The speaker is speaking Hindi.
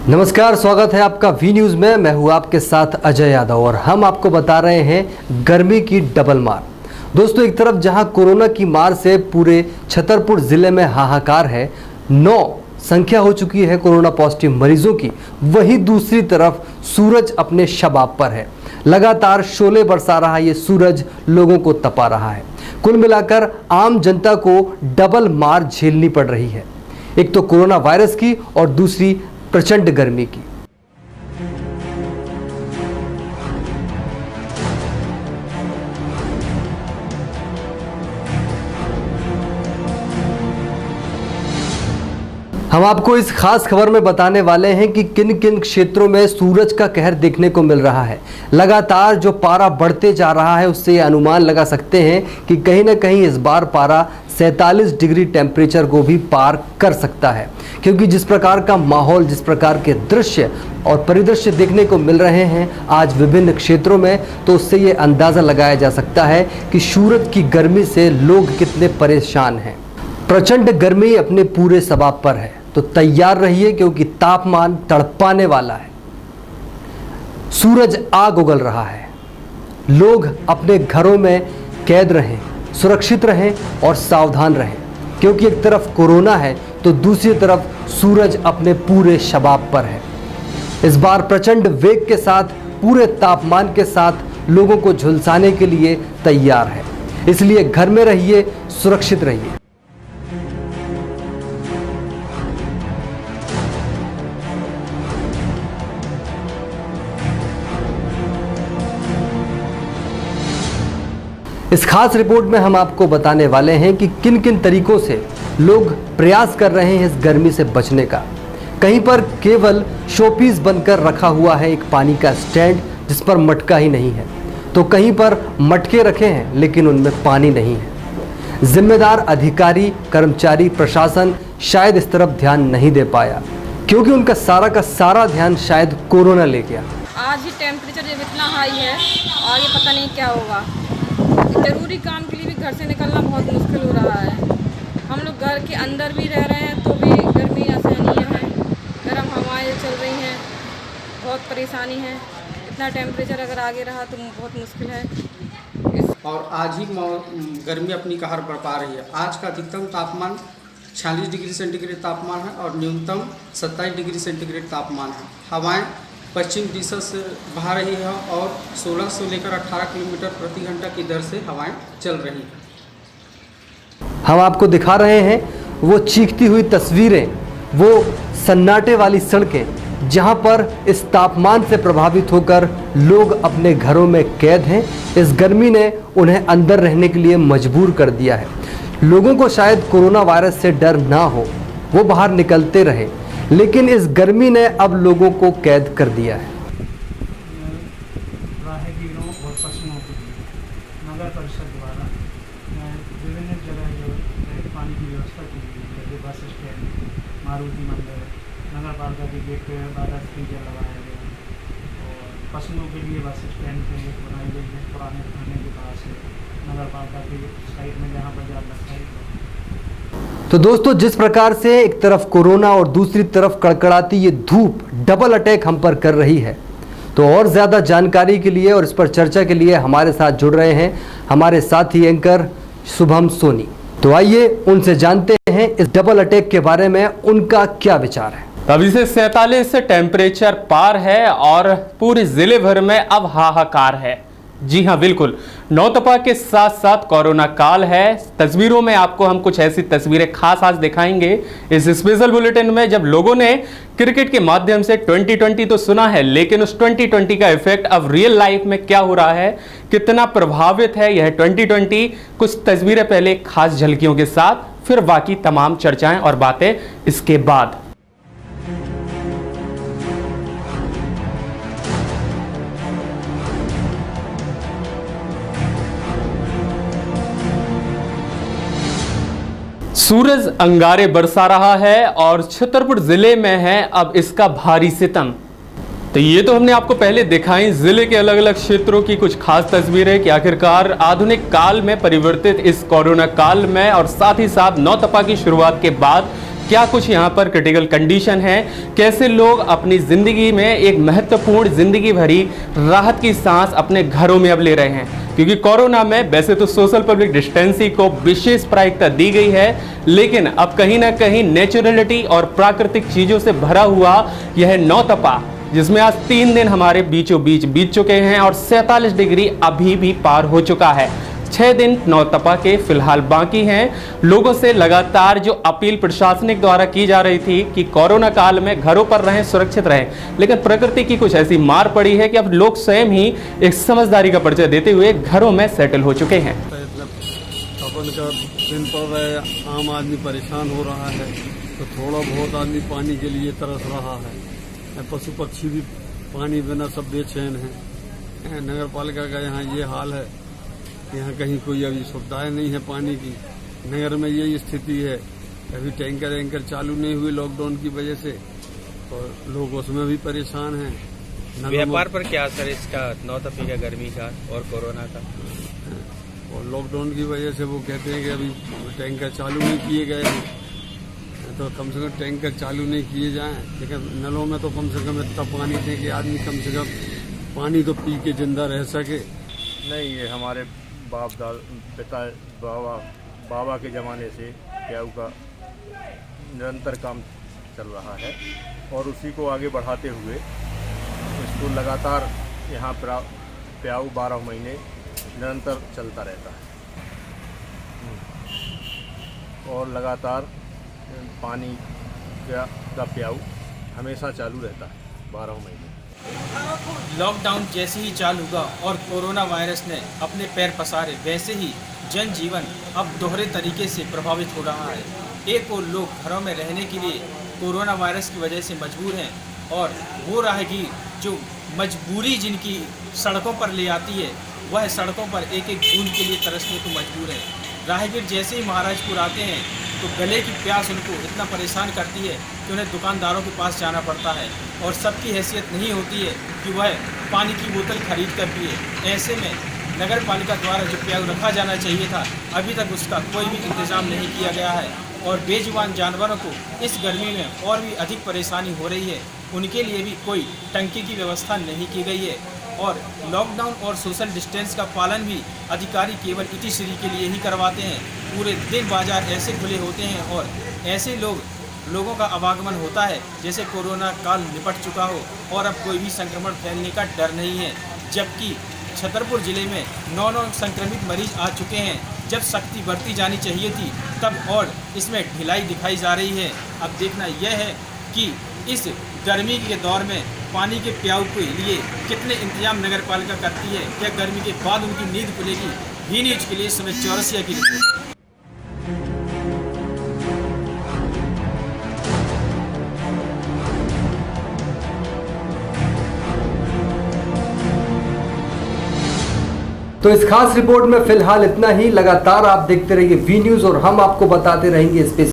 नमस्कार, स्वागत है आपका वी न्यूज़ में। मैं हूं आपके साथ अजय यादव और हम आपको बता रहे हैं गर्मी की डबल मार। दोस्तों, एक तरफ जहां कोरोना की मार से पूरे छतरपुर जिले में हाहाकार है, 9 संख्या हो चुकी है कोरोना पॉजिटिव मरीजों की, वहीं दूसरी तरफ सूरज अपने शबाब पर है। लगातार शोले बरसा रहा ये सूरज लोगों को तपा रहा है। कुल मिलाकर आम जनता को डबल मार झेलनी पड़ रही है, एक तो कोरोना वायरस की और दूसरी प्रचंड गर्मी की। हम आपको इस खास खबर में बताने वाले हैं कि किन किन क्षेत्रों में सूरज का कहर देखने को मिल रहा है। लगातार जो पारा बढ़ते जा रहा है, उससे ये अनुमान लगा सकते हैं कि कहीं ना कहीं इस बार पारा 47 डिग्री टेम्परेचर को भी पार कर सकता है, क्योंकि जिस प्रकार का माहौल, जिस प्रकार के दृश्य और परिदृश्य देखने को मिल रहे हैं आज विभिन्न क्षेत्रों में, तो उससे ये अंदाज़ा लगाया जा सकता है कि सूरज की गर्मी से लोग कितने परेशान हैं। प्रचंड गर्मी अपने पूरे शबाब पर है, तो तैयार रहिए क्योंकि तापमान तड़पाने वाला है। सूरज आग उगल रहा है। लोग अपने घरों में कैद रहें, सुरक्षित रहें और सावधान रहें, क्योंकि एक तरफ कोरोना है तो दूसरी तरफ सूरज अपने पूरे शबाब पर है। इस बार प्रचंड वेग के साथ, पूरे तापमान के साथ लोगों को झुलसाने के लिए तैयार है। इसलिए घर में रहिए, सुरक्षित रहिए। इस खास रिपोर्ट में हम आपको बताने वाले हैं कि किन किन तरीकों से लोग प्रयास कर रहे हैं इस गर्मी से बचने का। कहीं पर केवल शोपीस बनकर रखा हुआ है एक पानी का स्टैंड, जिस पर मटका ही नहीं है, तो कहीं पर मटके रखे हैं लेकिन उनमें पानी नहीं है। जिम्मेदार अधिकारी, कर्मचारी, प्रशासन शायद इस तरफ ध्यान नहीं दे पाया, क्योंकि उनका सारा का सारा ध्यान शायद कोरोना ले गया। आज ही टेम्परेचर जब इतना हाई है, आगे पता नहीं क्या होगा। ज़रूरी काम के लिए भी घर से निकलना बहुत मुश्किल हो रहा है। हम लोग घर के अंदर भी रह रहे हैं तो भी गर्मी असहनीय है, गर्म हवाएं चल रही हैं, बहुत परेशानी है। इतना टेम्परेचर अगर आगे रहा तो बहुत मुश्किल है। और आज ही गर्मी अपनी कहर बरपा रही है। आज का अधिकतम तापमान 46 डिग्री सेंटीग्रेड तापमान है और न्यूनतम 27 डिग्री सेंटीग्रेड तापमान है। हवाएं पश्चिम दिशा से बहा रही है और 16 से लेकर 18 किलोमीटर प्रति घंटा की दर से हवाएं चल रही हैं। हम आपको दिखा रहे हैं वो चीखती हुई तस्वीरें, वो सन्नाटे वाली सड़कें, जहां पर इस तापमान से प्रभावित होकर लोग अपने घरों में कैद हैं। इस गर्मी ने उन्हें अंदर रहने के लिए मजबूर कर दिया है। लोगों को शायद कोरोना वायरस से डर ना हो, वो बाहर निकलते रहे, लेकिन इस गर्मी ने अब लोगों को कैद कर दिया है। राहगीरों और पशुओं के लिए नगर परिषद द्वारा विभिन्न जगह जो पानी की व्यवस्था की गई है, जैसे बस स्टैंड, मारुति मंदिर, नगर पालिका के गेट पे बारह फ्रीजर लगाया गया और पशुओं के लिए बस स्टैंड पे बनाई गई है पुराने थाने के पास है, नगर पालिका के साइड में जहाँ बाजार लगता है। तो दोस्तों, जिस प्रकार से एक तरफ कोरोना और दूसरी तरफ कड़कड़ाती ये धूप डबल अटैक हम पर कर रही है, तो और ज़्यादा जानकारी के लिए और इस पर चर्चा के लिए हमारे साथ जुड़ रहे हैं हमारे साथी एंकर शुभम सोनी। तो आइए उनसे जानते हैं इस डबल अटैक के बारे में उनका क्या विचार है। अभी से 47 से टेम्परेचर पार है और पूरे जिले भर में अब हाहाकार है। जी हाँ, बिल्कुल, नौतपा के साथ साथ कोरोना काल है। तस्वीरों में आपको हम कुछ ऐसी तस्वीरें खास आज दिखाएंगे इस स्पेशल बुलेटिन में, जब लोगों ने क्रिकेट के माध्यम से 2020 तो सुना है, लेकिन उस 2020 का इफेक्ट अब रियल लाइफ में क्या हो रहा है, कितना प्रभावित है यह 2020। कुछ तस्वीरें पहले खास झलकियों के साथ, फिर बाकी तमाम चर्चाएं और बातें इसके बाद। सूरज अंगारे बरसा रहा है और छतरपुर जिले में है अब इसका भारी सितम। तो ये तो हमने आपको पहले दिखाई जिले के अलग अलग क्षेत्रों की कुछ खास तस्वीरें कि आखिरकार आधुनिक काल में परिवर्तित इस कोरोना काल में और साथ ही साथ नौतपा की शुरुआत के बाद क्या कुछ यहाँ पर क्रिटिकल कंडीशन है, कैसे लोग अपनी ज़िंदगी में एक महत्वपूर्ण ज़िंदगी भरी राहत की सांस अपने घरों में अब ले रहे हैं। क्योंकि कोरोना में वैसे तो सोशल पब्लिक डिस्टेंसिंग को विशेष प्राथमिकता दी गई है, लेकिन अब कहीं ना कहीं नेचुरलिटी और प्राकृतिक चीज़ों से भरा हुआ यह नौतपा, जिसमें आज 3 दिन हमारे बीचों बीच बीत चुके हैं और 47 डिग्री अभी भी पार हो चुका है। 6 दिन नौतपा के फिलहाल बाकी हैं। लोगों से लगातार जो अपील प्रशासनिक द्वारा की जा रही थी कि कोरोना काल में घरों पर रहें, सुरक्षित रहें, लेकिन प्रकृति की कुछ ऐसी मार पड़ी है कि अब लोग स्वयं ही एक समझदारी का परिचय देते हुए घरों में सेटल हो चुके हैं। अपन का दिन पड़ रहा है, आम आदमी परेशान हो रहा है, तो थोड़ा बहुत आदमी पानी के लिए तरस रहा है। पशु पक्षी भी पानी बिना सब बेचैन हैं। नगर पालिका का यहाँ ये हाल है, यहाँ कहीं कोई अभी सुविधाएं नहीं है पानी की। नगर में यही स्थिति है, अभी टैंकर चालू नहीं हुए लॉकडाउन की वजह से, और लोग उसमें भी परेशान हैं। व्यापार पर क्या असर इसका, नौतपी का, गर्मी का और कोरोना का? और लॉकडाउन की वजह से वो कहते हैं कि अभी टैंकर चालू नहीं किए गए हैं, तो कम से कम टैंकर चालू नहीं किए जाएं, लेकिन नलों में तो कम से कम इतना पानी दें कि आदमी कम से कम पानी तो पी के जिंदा रह सके। नहीं, ये हमारे बाबा के ज़माने से प्याऊ का निरंतर काम चल रहा है और उसी को आगे बढ़ाते हुए इसको लगातार यहाँ प्याऊ 12 महीने निरंतर चलता रहता है और लगातार पानी का प्याऊ हमेशा चालू रहता है 12 महीने। लॉकडाउन जैसे ही चालू हुआ और कोरोना वायरस ने अपने पैर पसारे, वैसे ही जनजीवन अब दोहरे तरीके से प्रभावित हो रहा है। एक और लोग घरों में रहने के लिए कोरोना वायरस की वजह से मजबूर हैं, और वो राहगीर जो मजबूरी जिनकी सड़कों पर ले आती है, वह सड़कों पर एक एक बूंद के लिए तरसने को मजबूर है। राहगीर जैसे ही महाराजपुर आते हैं तो गले की प्यास उनको इतना परेशान करती है कि उन्हें दुकानदारों के पास जाना पड़ता है, और सबकी हैसियत नहीं होती है कि वह पानी की बोतल खरीद कर पिए। ऐसे में नगर पालिका द्वारा जो प्याऊ रखा जाना चाहिए था, अभी तक उसका कोई भी इंतजाम नहीं किया गया है, और बेजुबान जानवरों को इस गर्मी में और भी अधिक परेशानी हो रही है। उनके लिए भी कोई टंकी की व्यवस्था नहीं की गई है, और लॉकडाउन और सोशल डिस्टेंस का पालन भी अधिकारी केवल इतिश्री के लिए ही करवाते हैं। पूरे दिन बाजार ऐसे खुले होते हैं और ऐसे लोगों का आवागमन होता है जैसे कोरोना काल निपट चुका हो और अब कोई भी संक्रमण फैलने का डर नहीं है। जबकि छतरपुर जिले में 9 संक्रमित मरीज आ चुके हैं। जब सख्ती बरती जानी चाहिए थी, तब और इसमें ढिलाई दिखाई जा रही है। अब देखना यह है कि इस गर्मी के दौर में पानी के प्याऊ के लिए कितने इंतजाम नगर पालिका करती है। क्या गर्मी के बाद उनकी नींद खुलेगी? वी न्यूज के लिए सुमित चौरसिया की रिपोर्ट। तो इस खास रिपोर्ट में फिलहाल इतना ही। लगातार आप देखते रहिए वी न्यूज़ और हम आपको बताते रहेंगे स्पेशल